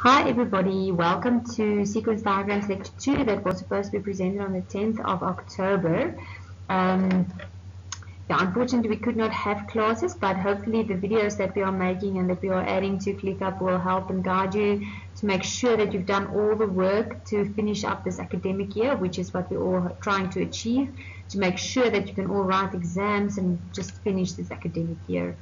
Hi everybody, welcome to Sequence Diagrams Lecture 2 that was supposed to be presented on the 10th of October. Unfortunately we could not have classes, but hopefully the videos that we are making and that we are adding to ClickUp will help and guide you to make sure that you've done all the work to finish up this academic year, which is what we're all trying to achieve, to make sure that you can all write exams and just finish this academic year.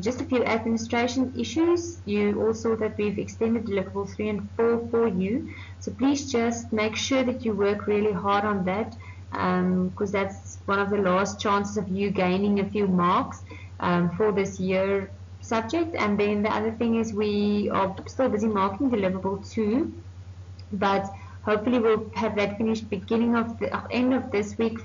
Just a few administration issues. You all saw that we've extended deliverables 3 and 4 for you. So please just make sure that you work really hard on that, because that's one of the last chances of you gaining a few marks for this year subject. And then the other thing is we are still busy marking deliverable 2, but hopefully we'll have that finished beginning of the end of this week,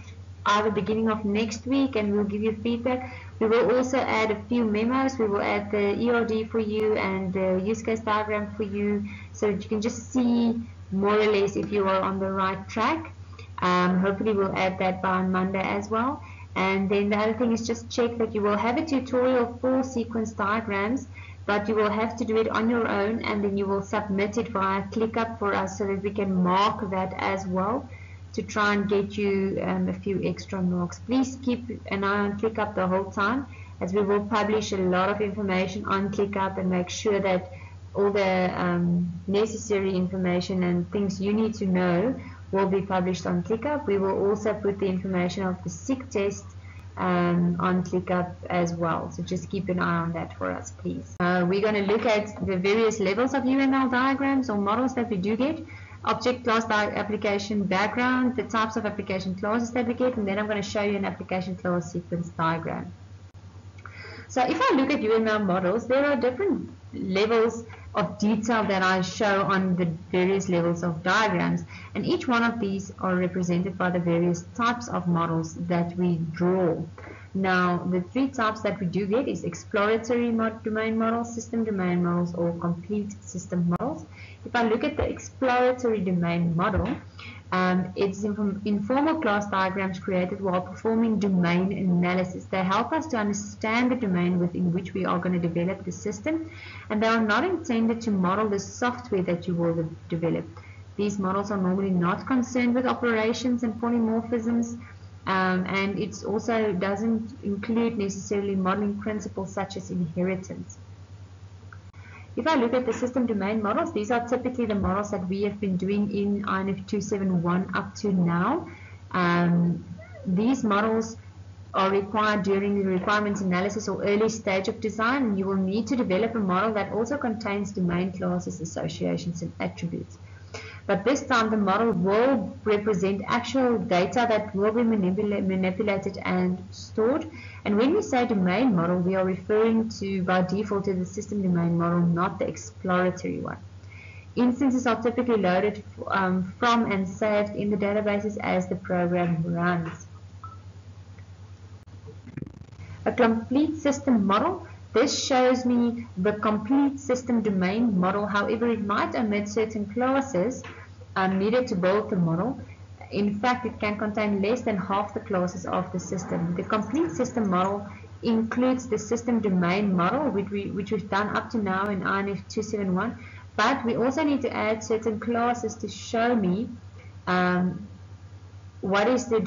either beginning of next week, and we'll give you feedback. We will also add a few memos. We will add the ERD for you and the use case diagram for you, so that you can just see more or less if you are on the right track. Hopefully we'll add that by Monday as well. And then the other thing is just check that you will have a tutorial for sequence diagrams, but you will have to do it on your own, and then you will submit it via ClickUp for us so that we can mark that as well, to try and get you a few extra marks. Please keep an eye on ClickUp the whole time, as we will publish a lot of information on ClickUp and make sure that all the necessary information and things you need to know will be published on ClickUp. We will also put the information of the SIG test on ClickUp as well, so just keep an eye on that for us, please. We're going to look at the various levels of UML diagrams or models that we do get. Object class application background, the types of application classes that we get, and then I'm going to show you an application class sequence diagram. So if I look at UML models, there are different levels of detail that I show on the various levels of diagrams, and each one of these are represented by the various types of models that we draw. Now, the three types that we do get is exploratory domain models, system domain models, or complete system models. If I look at the exploratory domain model, it's informal class diagrams created while performing domain analysis. They help us to understand the domain within which we are going to develop the system, and they are not intended to model the software that you will develop. These models are normally not concerned with operations and polymorphisms, and it also doesn't include necessarily modeling principles such as inheritance. If I look at the system domain models, these are typically the models that we have been doing in INF 271 up to now. These models are required during the requirements analysis or early stage of design, and you will need to develop a model that also contains domain classes, associations, and attributes. But this time the model will represent actual data that will be manipulated and stored. And when we say domain model, we are referring to, by default, to the system domain model, not the exploratory one. Instances are typically loaded from and saved in the databases as the program runs. A complete system model. This shows me the complete system domain model. However, it might omit certain classes needed to build the model. In fact, it can contain less than half the classes of the system. The complete system model includes the system domain model, which we've done up to now in INF 271, but we also need to add certain classes to show me what is the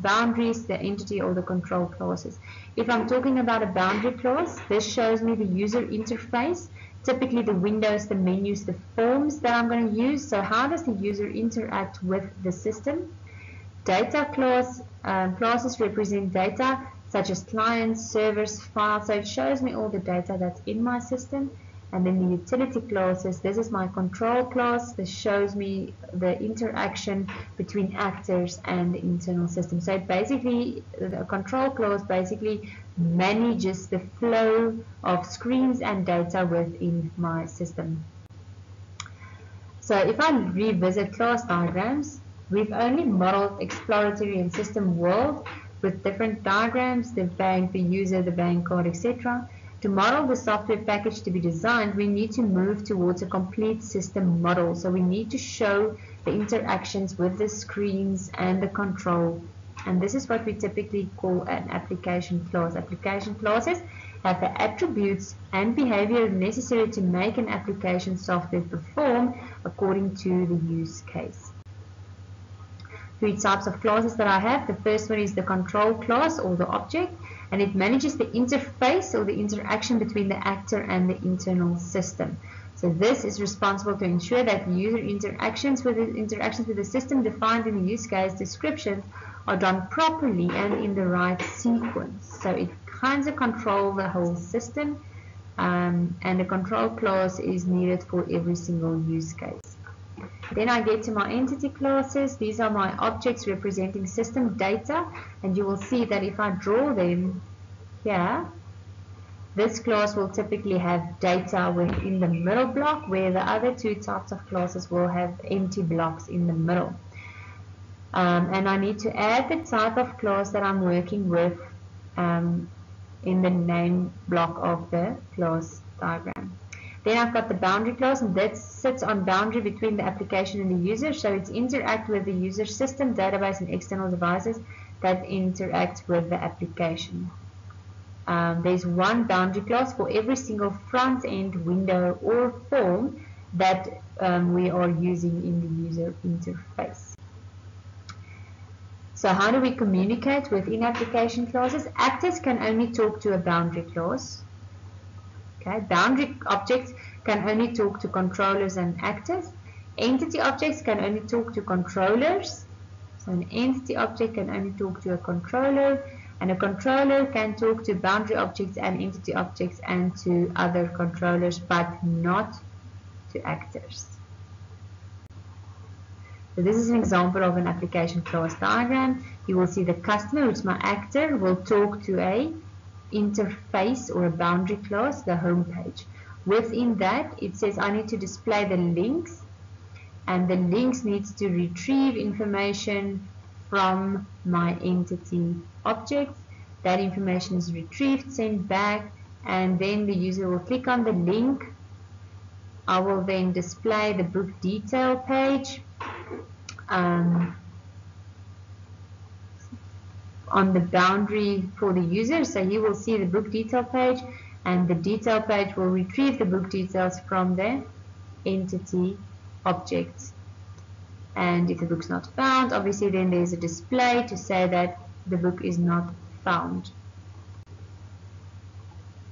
boundaries, the entity, or the control classes. If I'm talking about a boundary class, this shows me the user interface, typically the windows, the menus, the forms that I'm going to use. So how does the user interact with the system? Data class, classes represent data such as clients, servers, files. So it shows me all the data that's in my system. And then the utility classes, this is my control class. This shows me the interaction between actors and the internal system. So basically, the control class basically manages the flow of screens and data within my system. So if I revisit class diagrams, we've only modeled exploratory and system world with different diagrams, the bank, the user, the bank card, etc. To model the software package to be designed, we need to move towards a complete system model. So we need to show the interactions with the screens and the control. And this is what we typically call an application class. Application classes have the attributes and behavior necessary to make an application software perform according to the use case. Three types of classes that I have. The first one is the control class or the object, and it manages the interface or the interaction between the actor and the internal system. So this is responsible to ensure that user interactions with the system defined in the use case descriptions are done properly and in the right sequence. So it kind of controls the whole system, and a control class is needed for every single use case. Then I get to my entity classes. These are my objects representing system data, and you will see that if I draw them here, this class will typically have data within the middle block, where the other two types of classes will have empty blocks in the middle. And I need to add the type of class that I'm working with in the name block of the class diagram. Then I've got the boundary class, and that sits on boundary between the application and the user, so it's interact with the user system, database, and external devices that interact with the application. There's one boundary class for every single front-end window or form that we are using in the user interface. So how do we communicate within application classes? Actors can only talk to a boundary class. Okay, boundary objects can only talk to controllers and actors. Entity objects can only talk to controllers. So an entity object can only talk to a controller, and a controller can talk to boundary objects and entity objects and to other controllers, but not to actors. So this is an example of an application class diagram. You will see the customer, which is my actor, will talk to a interface or a boundary class, the home page. Within that, it says I need to display the links, and the links needs to retrieve information from my entity object. That information is retrieved, sent back, and then the user will click on the link. I will then display the book detail page on the boundary for the user. So he will see the book detail page, and the detail page will retrieve the book details from the entity object. And if the book's not found, obviously then there's a display to say that the book is not found.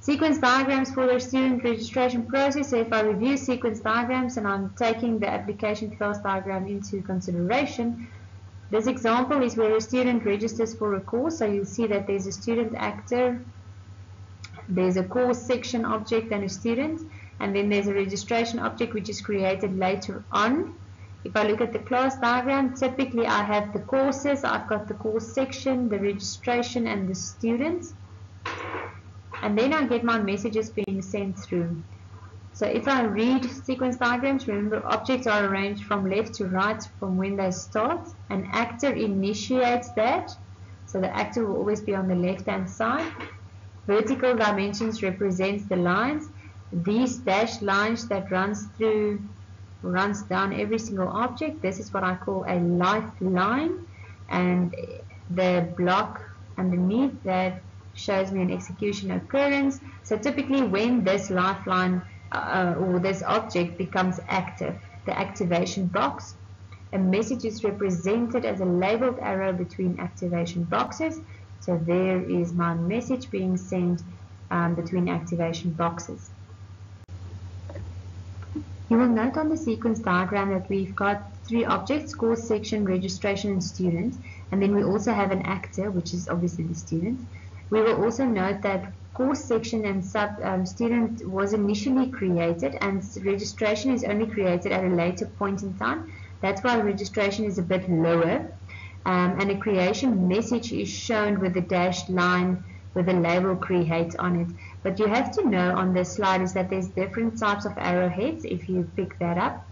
Sequence diagrams for the student registration process. So if I review sequence diagrams and I'm taking the application class diagram into consideration, this example is where a student registers for a course. So you'll see that there's a student actor, there's a course section object and a student, and then there's a registration object which is created later on. If I look at the class diagram, typically I have the courses, I've got the course section, the registration, and the students. And then I get my messages being sent through. So if I read sequence diagrams, remember objects are arranged from left to right from when they start. An actor initiates that, so the actor will always be on the left hand side. Vertical dimensions represents the lines. These dashed lines that runs down every single object, this is what I call a lifeline, and the block underneath that shows me an execution occurrence. So typically when this lifeline or this object becomes active, the activation box, a message is represented as a labeled arrow between activation boxes. So there is my message being sent between activation boxes. You will note on the sequence diagram that we've got three objects: course, section, registration, and student. And then we also have an actor, which is obviously the student. We will also note that course section and student was initially created, and registration is only created at a later point in time. That's why registration is a bit lower. And a creation message is shown with the dashed line with the label create on it. But you have to know on this slide is that there's different types of arrowheads if you pick that up.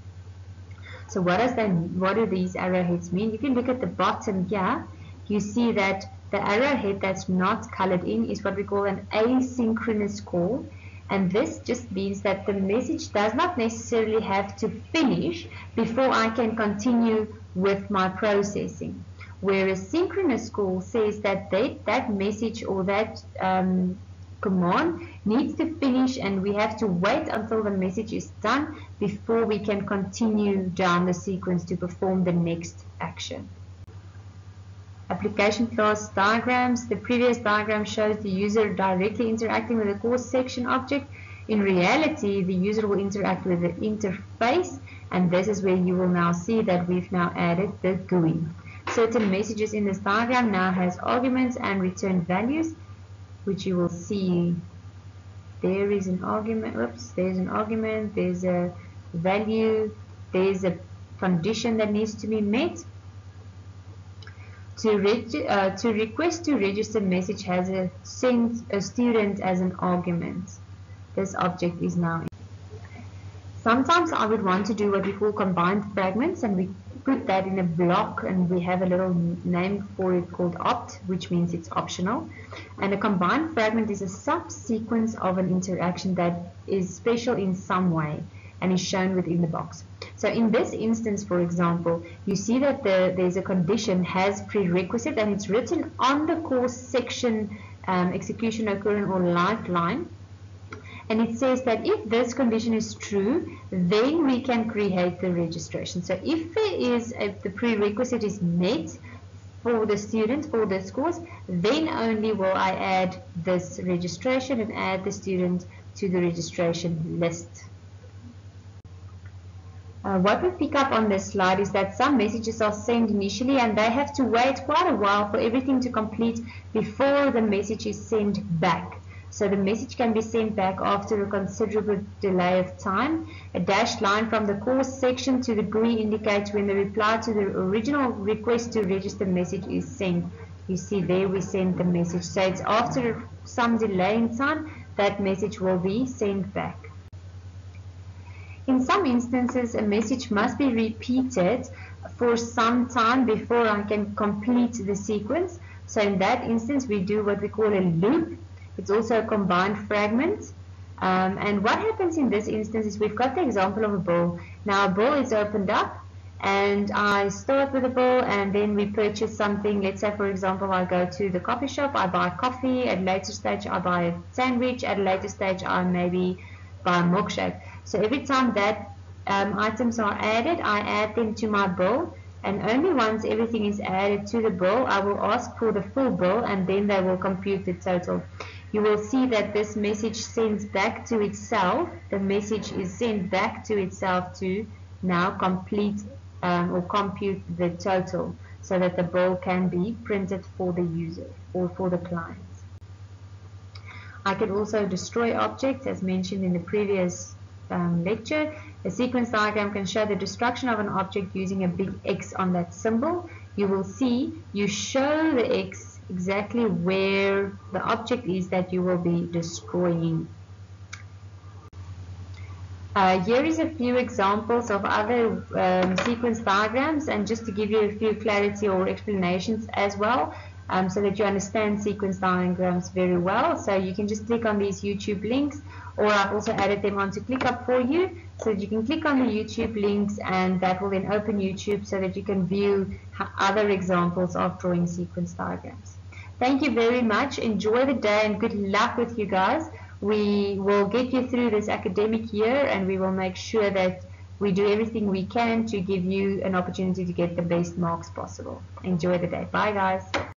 So what do these arrowheads mean? You can look at the bottom here. You see that the arrowhead that's not colored in is what we call an asynchronous call. And this just means that the message does not necessarily have to finish before I can continue with my processing. Whereas synchronous call says that that message or that command needs to finish, and we have to wait until the message is done before we can continue down the sequence to perform the next action. Application class diagrams. The previous diagram shows the user directly interacting with the course section object. In reality, the user will interact with the interface, and this is where you will now see that we've now added the GUI. Certain messages in this diagram now has arguments and return values, which you will see. There is an argument, there's an argument, there's a value, there's a condition that needs to be met. To request to register message has a student as an argument. This object is now in. Sometimes I would want to do what we call combined fragments, and we put that in a block, and we have a little name for it called opt, which means it's optional. And a combined fragment is a subsequence of an interaction that is special in some way and is shown within the box. So in this instance, for example, you see that there's a condition has prerequisite, and it's written on the course section execution occurring or lifeline. And it says that if this condition is true, then we can create the registration. So if the prerequisite is met for the student for this course, then only will I add this registration and add the student to the registration list. What we pick up on this slide is that some messages are sent initially, and they have to wait quite a while for everything to complete before the message is sent back. So the message can be sent back after a considerable delay of time. A dashed line from the course section to the GUI indicates when the reply to the original request to register message is sent. You see there we send the message. So it's after some delay in time that message will be sent back. In some instances, a message must be repeated for some time before I can complete the sequence. So in that instance, we do what we call a loop. It's also a combined fragment. And what happens in this instance is we've got the example of a bill. Now a bill is opened up, and I start with a bill, and then we purchase something. Let's say, for example, I go to the coffee shop, I buy coffee. At a later stage, I buy a sandwich. At a later stage, I maybe buy a milkshake. So every time that items are added, I add them to my bill. And only once everything is added to the bill, I will ask for the full bill, and then they will compute the total. You will see that this message sends back to itself. The message is sent back to itself to now complete or compute the total, so that the bill can be printed for the user or for the client. I could also destroy objects, as mentioned in the previous lecture. A sequence diagram can show the destruction of an object using a big X on that symbol. You will see you show the X exactly where the object is that you will be destroying. Here is a few examples of other sequence diagrams, and just to give you a few clarity or explanations as well, so that you understand sequence diagrams very well. So you can just click on these YouTube links, or I've also added them onto ClickUp for you, so that you can click on the YouTube links, and that will then open YouTube so that you can view other examples of drawing sequence diagrams. Thank you very much. Enjoy the day, and good luck with you guys. We will get you through this academic year, and we will make sure that we do everything we can to give you an opportunity to get the best marks possible. Enjoy the day. Bye guys.